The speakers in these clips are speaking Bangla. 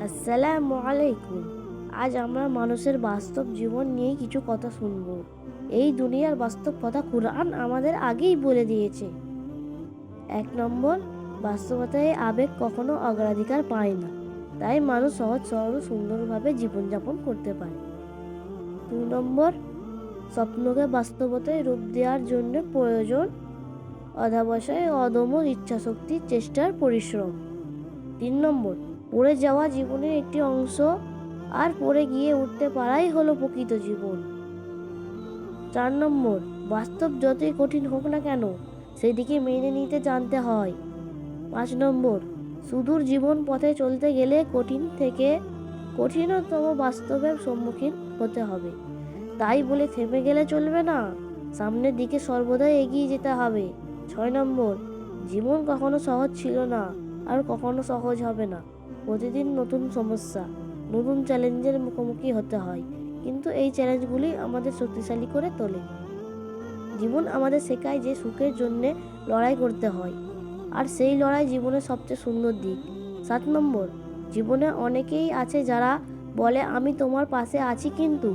আসসালামু আলাইকুম। আজ আমরা মানুষের বাস্তব জীবন নিয়ে কিছু কথা শুনব। এই দুনিয়ার বাস্তব কথা কুরআন আমাদের আগেই বলে দিয়েছে। 1 নম্বর, বাস্তবতায় আবেগ কখনো অগ্রাধিকার পায় না, তাই মানুষ সহজ সরল সুন্দরভাবে জীবনযাপন করতে পারে। 2 নম্বর, স্বপ্নকে বাস্তবতায় রূপ দেওয়ার জন্য প্রয়োজন অধ্যাবসায়, অদম্য ইচ্ছাশক্তি, চেষ্টার পরিশ্রম। 3 নম্বর, পড়ে যাওয়া জীবনের একটি অংশ, আর পড়ে গিয়ে উঠতে পারাই হলো প্রকৃত জীবন। 4 নম্বর, বাস্তব যতই কঠিন হোক না কেন সেদিকে মেনে নিতে জানতে হয়। 5 নম্বর, সুদূর জীবন পথে চলতে গেলে কঠিন থেকে কঠিনতম বাস্তবের সম্মুখীন হতে হবে, তাই বলে থেমে গেলে চলবে না, সামনের দিকে সর্বদাই এগিয়ে যেতে হবে। 6 নম্বর, জীবন কখনো সহজ ছিল না, আর কখনো সহজ হবে না। প্রতিদিন নতুন সমস্যা, নতুন চ্যালেঞ্জের মুখোমুখি হতে হয়, কিন্তু এই চ্যালেঞ্জগুলি আমাদের শক্তিশালী করে তোলে। জীবন আমাদের শেখায় যে সুখের জন্যে লড়াই করতে হয়, আর সেই লড়াই জীবনের সবচেয়ে সুন্দর দিক। 7 নম্বর, জীবনে অনেকেই আছে যারা বলে আমি তোমার পাশে আছি, কিন্তু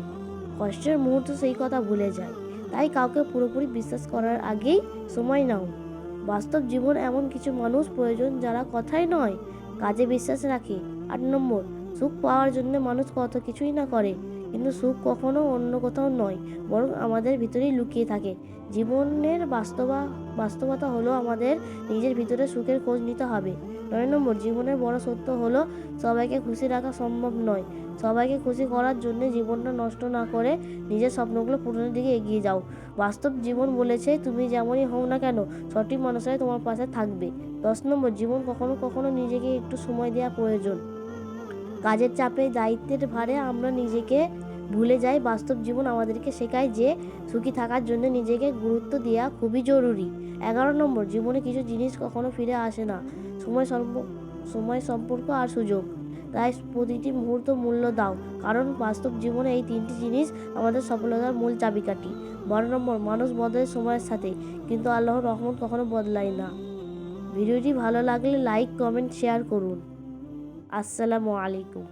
কষ্টের মুহূর্তে সেই কথা ভুলে যায়। তাই কাউকে পুরোপুরি বিশ্বাস করার আগেই সময় নাও। বাস্তব জীবন এমন কিছু মানুষ প্রয়োজন যারা কথায় নয়, কাজে বিশ্বাস রাখে। 8 নম্বর, সুখ পাওয়ার জন্য মানুষ কত কিছুই না করে, কিন্তু সুখ কখনো অন্য কোথাও নয়, বরং আমাদের ভিতরেই লুকিয়ে থাকে। জীবনের বাস্তবতা হলো আমাদের নিজের ভিতরে সুখের খোঁজ নিতে হবে। 9 নম্বর, জীবনের বড় সত্য হলো সবাইকে খুশি রাখা সম্ভব নয়। সবাইকে খুশি করার জন্য জীবনটা নষ্ট না করে নিজের স্বপ্নগুলো পূরণের দিকে এগিয়ে যাও। বাস্তব জীবন বলেছে তুমি যেমনই হও না কেন, সঠিক মানুষরাই তোমার পাশে থাকবে। 10 নম্বর, জীবন কখনো কখনো নিজেকে একটু সময় দেওয়া প্রয়োজন। কাজের চাপে, দায়িত্বের ভারে আমরা নিজেকে ভুলে যাই। বাস্তব জীবন আমাদেরকে শেখায় যে সুখী থাকার জন্য নিজেকে গুরুত্ব দেওয়া খুবই জরুরি। 11 নম্বর, জীবনে কিছু জিনিস কখনো ফিরে আসে না, সময়, সম্পর্ক আর সুযোগ। তাই প্রতিটি মুহূর্ত মূল্য দাও, কারণ বাস্তব জীবনে এই 3টি জিনিস আমাদের সফলতার মূল চাবিকাঠি। 12 নম্বর, মানুষ বদলায় সময়ের সাথে, কিন্তু আল্লাহর রহমত কখনো বদলায় না। ভিডিওটি ভালো লাগলে লাইক, কমেন্ট, শেয়ার করুন। আসসালামু আলাইকুম।